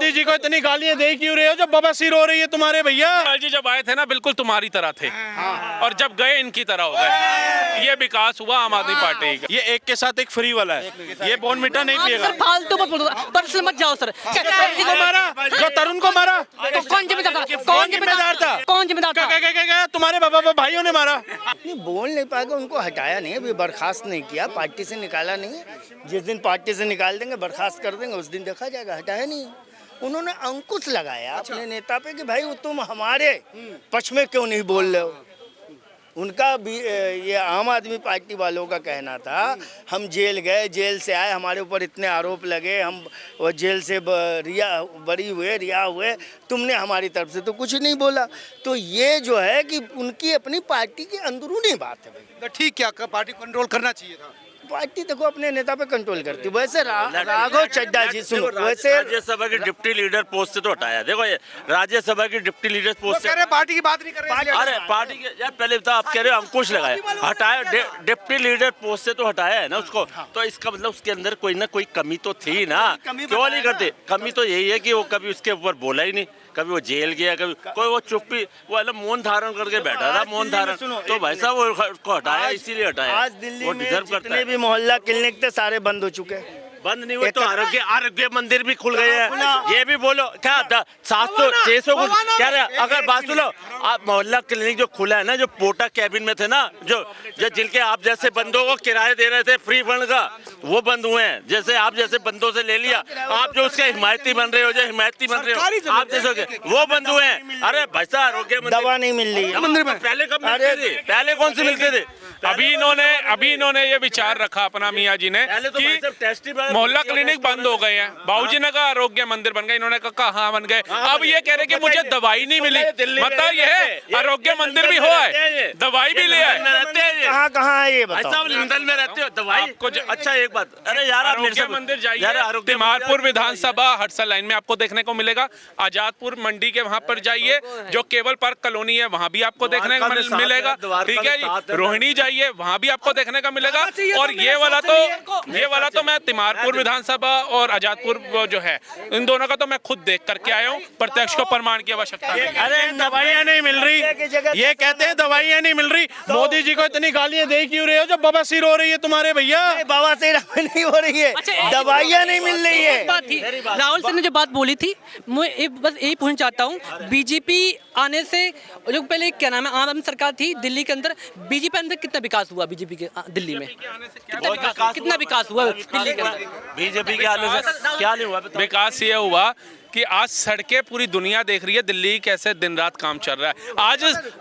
मोदी जी को इतनी गालियां दे क्यों रहे हो जब बवासीर हो रही है तुम्हारे भैया? लाल जी जब आए थे ना बिल्कुल तुम्हारी तरह थे और जब गए इनकी तरह हो गए। ये विकास हुआ आम आदमी पार्टी का। ये एक के साथ एक फ्री वाला है, ये बॉर्नविटा नहीं पिएगा। सर फालतू मत बोलो, पर्सनल मत जाओ सर। को मारा, जो तरुण को मारा तो कौन जिम्मेदार था? कौन जिम्मेदार था? कौन जिम्मेदार था? क्या तुम्हारे बाबा भाइयों ने मारा? नहीं बोल नहीं पाएगा, उनको हटाया नहीं, अभी बर्खास्त नहीं किया, पार्टी से निकाला नहीं। जिस दिन पार्टी से निकाल देंगे, बर्खास्त कर देंगे, उस दिन देखा जाएगा। हटाया नहीं, उन्होंने अंकुश लगाया अपने नेता पे कि भाई तुम हमारे पक्ष में क्यों नहीं बोल रहे हो। उनका भी ये आम आदमी पार्टी वालों का कहना था, हम जेल गए, जेल से आए, हमारे ऊपर इतने आरोप लगे, हम वो जेल से रिहा हुए, तुमने हमारी तरफ से तो कुछ नहीं बोला। तो ये जो है कि उनकी अपनी पार्टी की अंदरूनी बात है भाई। तो ठीक, क्या पार्टी कंट्रोल करना चाहिए था? पार्टी देखो अपने नेता पे कंट्रोल करती। वैसे राघव चड्ढा जी सुनो, वैसे राज्यसभा के डिप्टी लीडर पोस्ट से तो हटाया। देखो ये राज्यसभा की डिप्टी लीडर पोस्ट से, पार्टी की बात नहीं कर रहे हैं। अरे पार्टी के यार पहले बता, आप कह रहे हो अंकुश लगाया, हटाया डिप्टी लीडर पोस्ट से तो हटाया है ना उसको। तो इसका मतलब उसके अंदर कोई ना कोई कमी तो थी ना, क्यों नहीं करते? कमी तो यही है कि वो कभी उसके ऊपर बोला ही नहीं, कभी वो जेल गया, कभी कोई वो चुप्पी, वो अलग मौन धारण करके बैठा था, मौन धारण। तो भाई साहब वो उसको हटाया, इसीलिए हटाया। आज दिल्ली वो में डिजर्व करता जितने है। भी मोहल्ला क्लिनिक थे सारे बंद हो चुके हैं। बंद नहीं हुए तो आरोग्य मंदिर भी खुल गए हैं। ये भी बोलो क्या 700-600 क्या रहा? अगर बात सुनो, आप मोहल्ला क्लिनिक जो खुला है ना, जो पोटा कैबिन में थे ना, जो जिनके आप जैसे बंदों को किराए दे रहे थे फ्री फंड का, वो बंद हुए हैं। जैसे आप जैसे बंदों से ले लिया, आप जो उसके हिमायती बन रहे हो, जो हिमायती बन रहे हो आप जैसे, वो बंद हुए हैं। अरे भाई साहब आरोग्य दवा नहीं मिल रही है मंदिर में। पहले कब मिलते थे? पहले कौन से मिलते थे? अभी इन्होंने ये विचार रखा अपना मियाँ जी ने कि मोहल्ला क्लिनिक बंद हो गए हैं। बाबूजी ने कहा आरोग्य मंदिर बन गए, इन्होंने कहा हाँ बन गए। अब ये कह रहे कि मुझे दवाई नहीं मिली, मतलब ये है आरोग्य मंदिर भी हुआ है, दवाई भी ले आए। कहाँ कहाँ है ये बताओ? लंदन में रहते हो, दवाई आपको अच्छा एक बात, अरे यार आप मेरे आरोग्य से मंदिर जाइए, तिमारपुर विधानसभा हटसर लाइन में आपको देखने को मिलेगा। आजादपुर मंडी के वहां पर जाइए, जो केवल पार्क कॉलोनी है, वहां भी आपको देखने को मिलेगा। ठीक है जी, रोहिणी जाइए, वहां भी आपको देखने का मिलेगा। और ये वाला तो मैं तिमारपुर विधानसभा और आजादपुर जो है, इन दोनों का तो मैं खुद देख करके आया हूँ, प्रत्यक्ष को प्रमाण की आवश्यकता नहीं। अरे दवाइयाँ नहीं मिल रही, ये कहते हैं दवाइयाँ नहीं मिल रही। मोदी जी को इतनी गालियां दे क्यों रहे हो जब बवासीर हो रही है तुम्हारे भैया? बवासीर नहीं हो रही है, दवाइयाँ नहीं मिल रही है। बात थी राहुल सर ने जो बात बोली थी, मैं बस यही पूछना चाहता हूँ, बीजेपी आने से जो पहले क्या नाम है आम आदमी सरकार थी दिल्ली के अंदर, बीजेपी अंदर कितना विकास हुआ? बीजेपी के दिल्ली में कितना विकास हुआ दिल्ली के अंदर? बीजेपी के आने से क्या नहीं हुआ? विकास ये हुआ कि आज सड़कें पूरी दुनिया देख रही है दिल्ली कैसे दिन रात काम चल रहा है।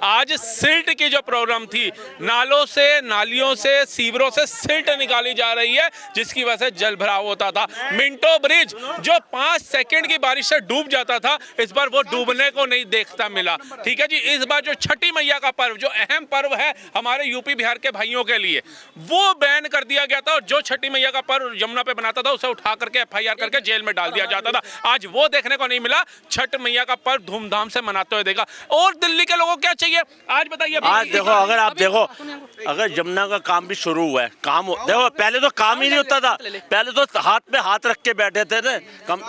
आज सिल्ट की जो प्रॉब्लम थी, नालों से, नालियों से, सीवरों से सिल्ट निकाली जा रही है, जिसकी वजह से जल भराव होता था। मिंटो ब्रिज जो 5 सेकंड की बारिश से डूब जाता था, इस बार वो डूबने को नहीं देखता मिला। ठीक है जी, इस बार जो छठी मैया का पर्व, जो अहम पर्व है हमारे यूपी बिहार के भाइयों के लिए, वो बैन कर दिया गया था। और जो छठी मैया का पर्व यमुना पे बनाता था, उसे उठा करके FIR करके जेल में डाल दिया जाता था। आज वो देखने को नहीं मिला। छठ मैया का पर्व धूमधाम से मनाते हुए देखा। और दिल्ली के लोगों को क्या चाहिए आज बताइए? आज देखो, अगर आप देखो, अगर यमुना का काम भी शुरू हुआ है, काम देखो, पहले तो काम ही नहीं होता था, पहले तो हाथ पे हाथ रख के बैठे थे ना,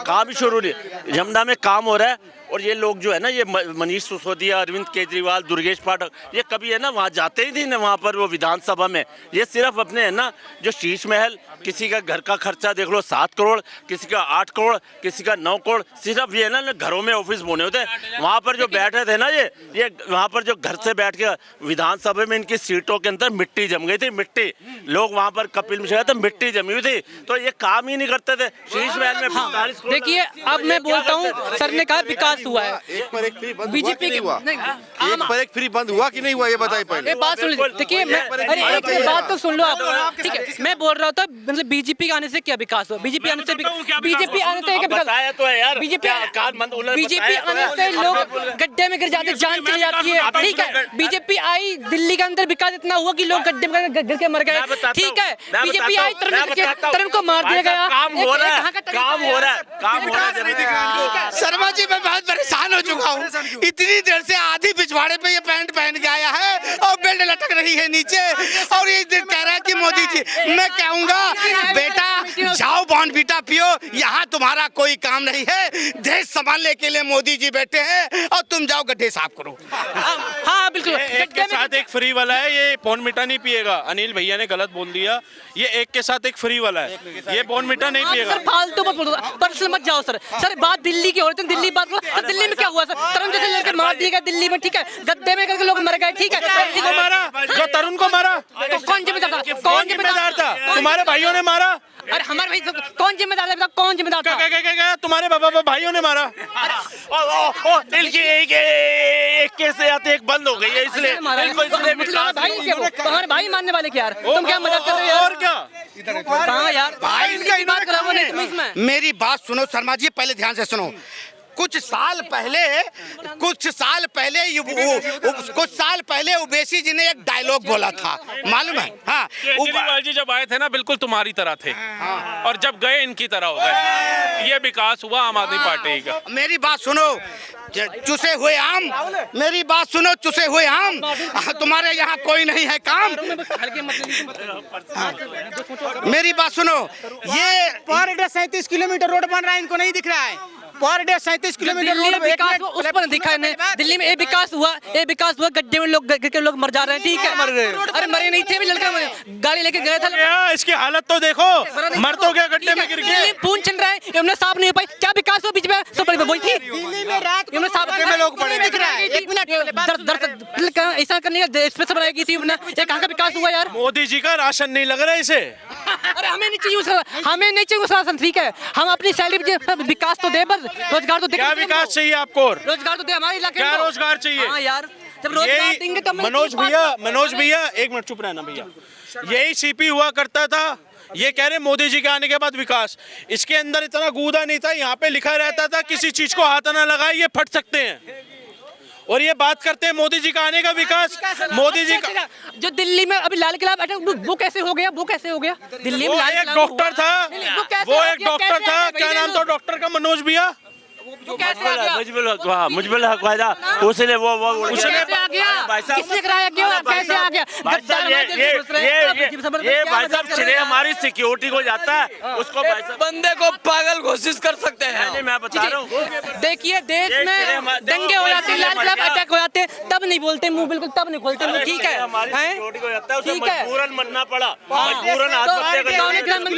काम ही शुरू नहीं। यमुना में काम हो रहा है। और ये लोग जो है ना, ये मनीष सिसोदिया, अरविंद केजरीवाल, दुर्गेश पाठक, ये कभी है ना वहाँ जाते ही नहीं ना, वहाँ पर वो विधानसभा में। ये सिर्फ अपने है ना जो शीश महल, किसी का घर का खर्चा देख लो 7 करोड़, किसी का 8 करोड़, किसी का 9 करोड़, सिर्फ ये ना घरों में ऑफिस बोने होते हैं। वहाँ पर जो बैठे थे ना, ये वहाँ पर जो घर से बैठ के विधानसभा में इनकी सीटों के अंदर मिट्टी जम गई थी, मिट्टी। लोग वहाँ पर कपिल मिश्रा तो मिट्टी जमी हुई थी, तो ये काम ही नहीं करते थे। शीश महल में 45 करोड़। देखिए अब मैं बोलता हूँ, सर ने कहा विकास हुआ है, एक पर एक फ्री बंद बीजेपी के एक पर एक फ्री बंद हुआ कि नहीं हुआ, ये बताइए पहले। बात सुन लीजिए। देखिए अरे एक बात तो सुन लो आप। ठीक है, मैं बोल रहा था मतलब बीजेपी आने से क्या विकास हुआ? बीजेपी आने से क्या विकास? बीजेपी आने से लोग गड्ढे में गिर जाते, जान चली जाती है। ठीक है, बीजेपी आई, दिल्ली के अंदर विकास इतना हुआ कि लोग गड्ढे में गिर के मर गए। ठीक है, बीजेपी आई, तरुण को मार दिया गया। काम हो रहा है, काम हो रहा है, काम हो रहा है। शर्मा जी मैं बहुत परेशान हो चुका हूँ। इतनी देर से आधी पिछवाड़े पे ये पैंट पहन के आया है और बेल्ट लटक रही है नीचे, और ये कह रहा है कि मोदी जी, मैं कहूँगा बेटा जाओ बॉर्नविटा पियो, यहाँ तुम्हारा कोई काम नहीं है, देश संभालने के लिए मोदी जी बैठे हैं और तुम जाओ गड्ढे साफ करो। हाँ बिल्कुल। एक के साथ एक फ्री वाला है, ये बॉर्नविटा नहीं पिएगा। अनिल भैया ने गलत बोल दिया, ये एक के साथ एक फ्री वाला है, ये बॉर्नविटा नहीं आप पिएगा। सर फालतू मत बोलो, पर्सनल मत जाओ सर। सर बात दिल्ली की हो रही थी, दिल्ली बात करो। सर दिल्ली में क्या हुआ सर? तरुण जैसे लड़के मार दिए गए दिल्ली में, ठीक है, गद्दे में करके लोग मर गए, ठीक है। तरुण को मारा, जो तरुण को मारा तो कौन जिम्मेदार था? कौन जिम्मेदार था? तुम्हारे भाइयों ने मारा। अरे हमारे भाई कौन जिम्मेदार था? कौन जिम्मेदार था? क्या तुम्हारे बाबा भाइयों ने मारा? एक केस से आते एक बंद हो गई है, इसलिए इनको इसलिए मतलब भाई क्या वो? हमारे भाई मानने वाले क्या यार? तुम क्या मजाक कर रहे हो और क्या? हाँ यार, भाई की बात कर रहा हूँ नहीं, तुम इसमें मेरी बात सुनो शर्मा जी, पहले ध्यान से सुनो। कुछ साल पहले ओवैसी जी ने एक डायलॉग बोला था, मालूम है? हाँ, केजरीवाल जी जब आए थे ना बिल्कुल तुम्हारी तरह थे, और जब गए इनकी तरह हो गए। ये विकास हुआ आम आदमी पार्टी का। मेरी बात सुनो, चुसे हुए आम, मेरी बात सुनो, चुसे हुए आम, तुम्हारे यहाँ कोई नहीं है काम। मेरी बात सुनो, ये पर डे 37 किलोमीटर रोड बन रहा है, इनको नहीं दिख रहा है। पर डे 37 किलोमीटर दिल्ली में रोड विकास हुआ, उस पर दिखा है नहीं। दिल्ली में ये विकास हुआ, गड्ढे में लोग मर जा रहे हैं, ठीक है। अरे मरे नहीं थे, भी लड़का गाड़ी लेके गए थे। क्या इसकी हालत तो देखो, मर तो गया गड्ढे में गिर के। पून चल रहा है, इन्होंने साफ नहीं हो पाई। क्या विकास हुआ बीच में? सब बड़ी वही थी दिल्ली में रात इन्होंने साफ में लोग पड़े दिख रहा है। एक मिनट ऐसा करने का स्पेशल बनाई की थी, ये कहाँ का विकास हुआ यार? मोदी जी का राशन नहीं लग रहा है इसे। अरे हमें नहीं चाहिए उसका राशन, ठीक है। हम अपनी सैलरी, विकास तो दे, बस रोजगार तो दे। क्या विकास चाहिए आपको? रोजगार तो दे हमारे इलाके में। क्या रोजगार चाहिए? हाँ यार, जब रोजगार देंगे तब मनोज भैया एक मिनट चुप रहना भैया। यही सीपी हुआ करता था। ये कह रहे मोदी जी के आने के बाद विकास, इसके अंदर इतना गूदा नहीं था। यहाँ पे लिखा रहता था किसी चीज को हाथ ना लगाए, ये फट सकते हैं। और ये बात करते हैं मोदी जी का आने का विकास। मोदी जी का जो दिल्ली में अभी लाल किला बैठा, वो कैसे हो गया? दिल्ली में वो लाल एक किला डॉक्टर था, वो एक डॉक्टर था। क्या नाम था डॉक्टर का? मनोज भैया। मुजबिल हक वायदा, उसने वो उसने आ गया, किसने कराया? क्यों कैसे आ गया? ये भाई साहब श्रेय हमारी सिक्योरिटी को जाता है, उसको भाई साहब बंदे को पागल घोषित कर सकते हैं। मैं बता रहा हूँ। देखिए देश में दंगे हो जाते हैं, लाल किला अटैक हो जाते हैं, तब नहीं बोलते मुंह, बिल्कुल तब नहीं खोलते मुंह, ठीक है। हमारी सिक्योरिटी को जाता है, उसे ठीक है। मजबूरन मनना पड़ा, मजबूरन आत्महत्या करनी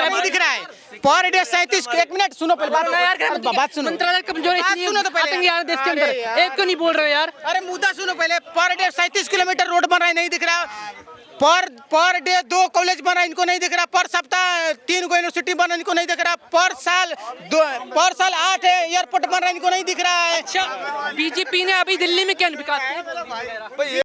पड़ी। दिख रहा है। पर डे 37, एक मिनट सुनो पहले बात सुनो। मंत्रालय कमजोर है, इसलिए सुनो तो पहले। आतंक यार देश के अंदर। एक क्यों नहीं बोल रहे हो यार? अरे मुद्दा सुनो पहले। पर डे 37 किलोमीटर रोड बन रहा है, नहीं दिख रहा। पर डे 2 कॉलेज बन रहा है, इनको नहीं दिख रहा। पर सप्ताह 3 यूनिवर्सिटी बन रहा है, इनको नहीं दिख रहा। पर साल 8 एयरपोर्ट बन रहा है, इनको नहीं दिख रहा है। अच्छा, बीजेपी ने अभी दिल्ली में क्या विकास किया?